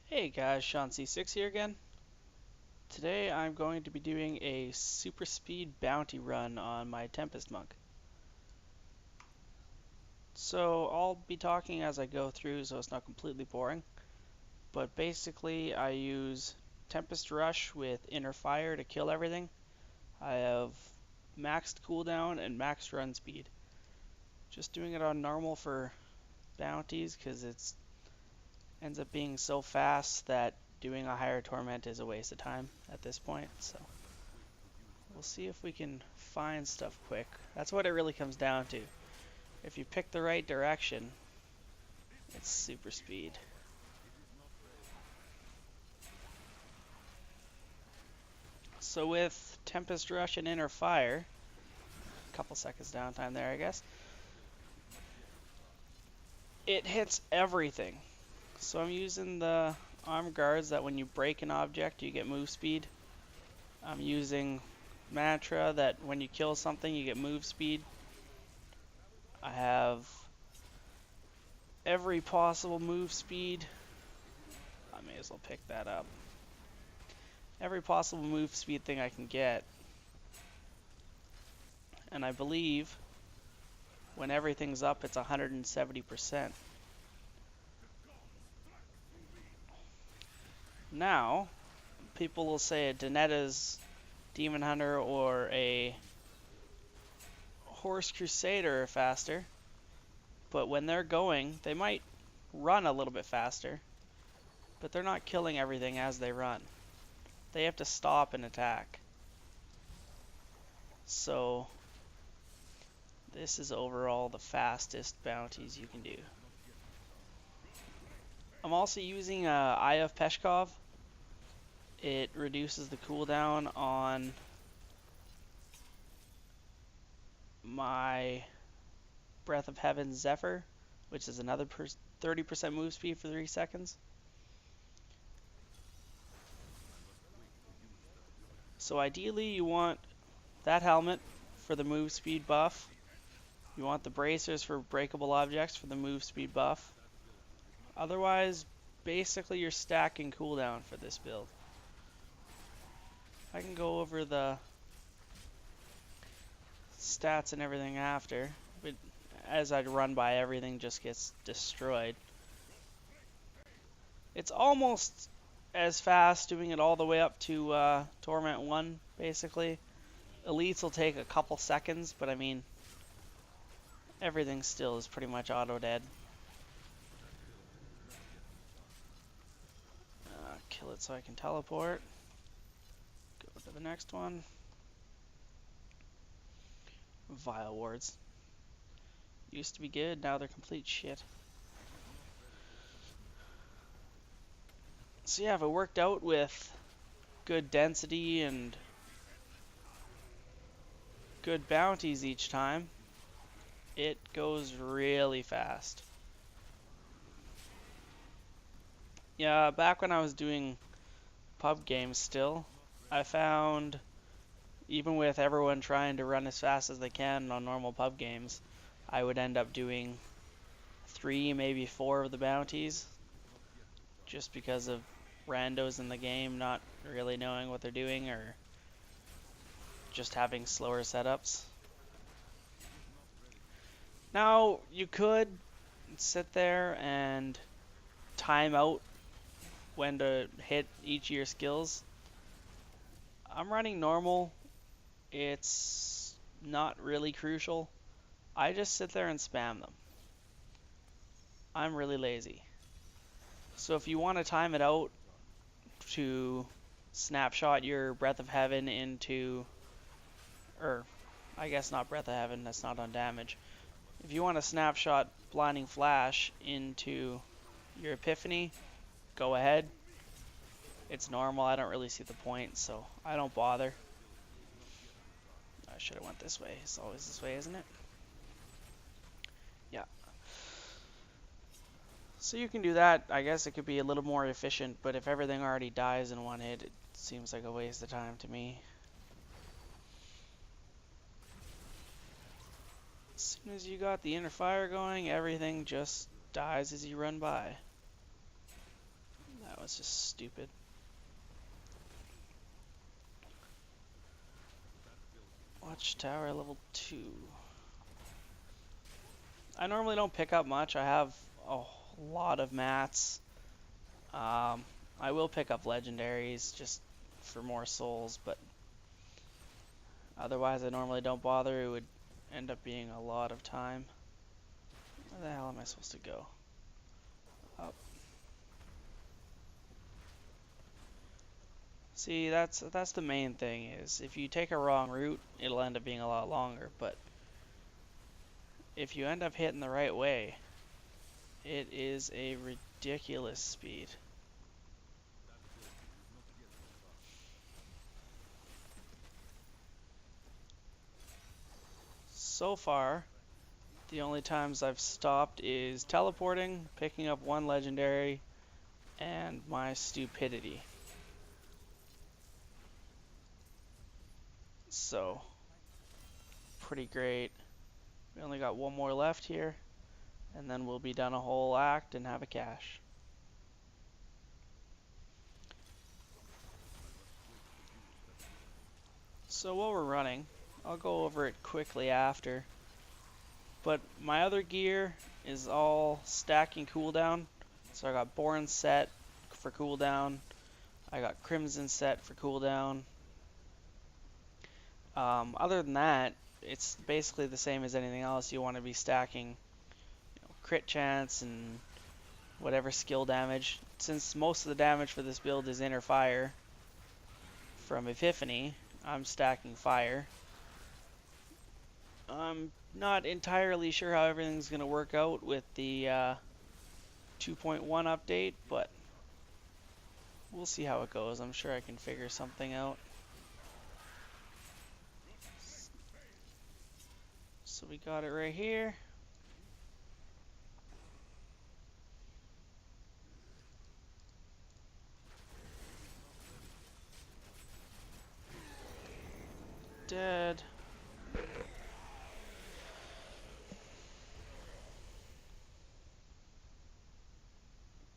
Hey guys, Sean C6 here again. Today I'm going to be doing a super speed bounty run on my Tempest monk. So I'll be talking as I go through so it's not completely boring. But basically I use Tempest Rush with Inner Fire to kill everything. I have maxed cooldown and maxed run speed. Just doing it on normal for bounties because it ends up being so fast that doing a higher torment is a waste of time at this point, so we'll see if we can find stuff quick. That's what it really comes down to. If you pick the right direction, it's super speed. So with Tempest Rush and Inner Fire, a couple seconds downtime there I guess, it hits everything. So I'm using the arm guards that when you break an object you get move speed. I'm using mantra that when you kill something you get move speed. I have every possible move speed. I may as well pick that up. Every possible move speed thing I can get. And I believe when everything's up it's 170%. Now, people will say a Danetta's Demon Hunter or a Horse Crusader are faster, but when they're going, they might run a little bit faster, but they're not killing everything as they run. They have to stop and attack. So, this is overall the fastest bounties you can do. I'm also using Eye of Peshkov. It reduces the cooldown on my Breath of Heaven Zephyr, which is another 30% move speed for 3 seconds. So ideally you want that helmet for the move speed buff. You want the bracers for breakable objects for the move speed buff. Otherwise, basically you're stacking cooldown for this build. I can go over the stats and everything after, but as I run by, everything just gets destroyed. It's almost as fast doing it all the way up to Torment 1, basically. Elites will take a couple seconds, but I mean, everything still is pretty much auto-dead. Kill it so I can teleport. Go to the next one. Vile wards. Used to be good, now they're complete shit. So yeah, if it worked out with good density and good bounties each time, it goes really fast. Yeah, back when I was doing pub games still, I found even with everyone trying to run as fast as they can on normal pub games, I would end up doing 3, maybe 4 of the bounties just because of randos in the game not really knowing what they're doing or just having slower setups. Now, you could sit there and time out when to hit each of your skills. I'm running normal. It's not really crucial. I just sit there and spam them. I'm really lazy. So if you want to time it out to snapshot your Breath of Heaven into, or I guess not Breath of Heaven, that's not on damage. If you want to snapshot Blinding Flash into your Epiphany, go ahead. It's normal, I don't really see the point, so I don't bother. I should have went this way. It's always this way, isn't it? Yeah. So you can do that. I guess it could be a little more efficient, but if everything already dies in one hit, it seems like a waste of time to me. As soon as you got the inner fire going, everything just dies as you run by. That was just stupid. Watchtower level 2. I normally don't pick up much. I have a lot of mats. I will pick up legendaries just for more souls, but otherwise I normally don't bother. It would end up being a lot of time. Where the hell am I supposed to go? Up. See, that's the main thing is if you take a wrong route, it'll end up being a lot longer, but if you end up hitting the right way, it is a ridiculous speed. So far, the only times I've stopped is teleporting, picking up one legendary, and my stupidity. So, pretty great. We only got one more left here, and then we'll be done a whole act and have a cache. So while we're running, I'll go over it quickly after. But my other gear is all stacking cooldown. So I got Born set for cooldown. I got Crimson set for cooldown. Other than that, it's basically the same as anything else. You want to be stacking crit chance and whatever skill damage. Since most of the damage for this build is inner fire from Epiphany, I'm stacking fire. I'm not entirely sure how everything's going to work out with the 2.1 update, but we'll see how it goes. I'm sure I can figure something out. So we got it right here. Dead.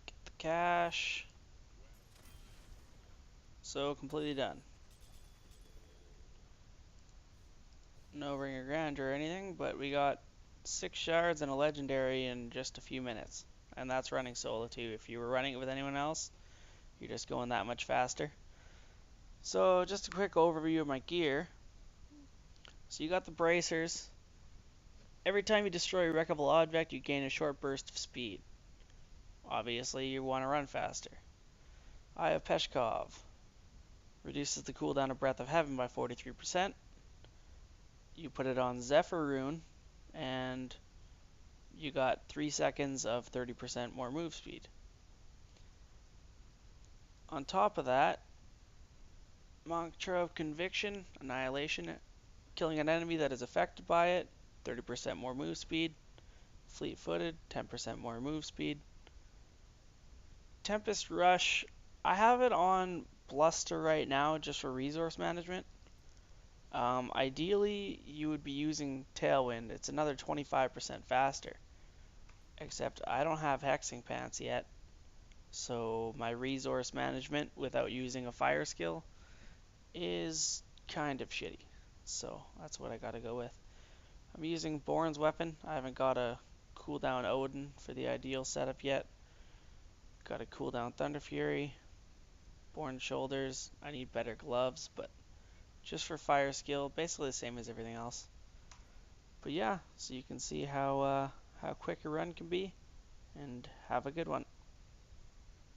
Get the cash. So completely done. No Ring of Grandeur or anything, but we got 6 shards and a legendary in just a few minutes. And that's running solo too. If you were running it with anyone else, you're just going that much faster. So just a quick overview of my gear. So you got the bracers. Every time you destroy a wreckable object, you gain a short burst of speed. Obviously, you want to run faster. Eye of Peshkov. Reduces the cooldown of Breath of Heaven by 43%. You put it on Zephyr rune, and you got 3 seconds of 30% more move speed. On top of that, Mantra of Conviction, Annihilation, killing an enemy that is affected by it, 30% more move speed. Fleet-footed, 10% more move speed. Tempest Rush, I have it on Bluster right now just for resource management. Ideally, you would be using Tailwind. It's another 25% faster. Except I don't have Hexing Pants yet. So my resource management without using a fire skill is kind of shitty. So that's what I gotta go with. I'm using Born's weapon. I haven't got a cooldown Odin for the ideal setup yet. Got a cooldown Thunder Fury. Born shoulders. I need better gloves, but just for fire skill, basically the same as everything else. But yeah, so you can see how quick a run can be, and have a good one.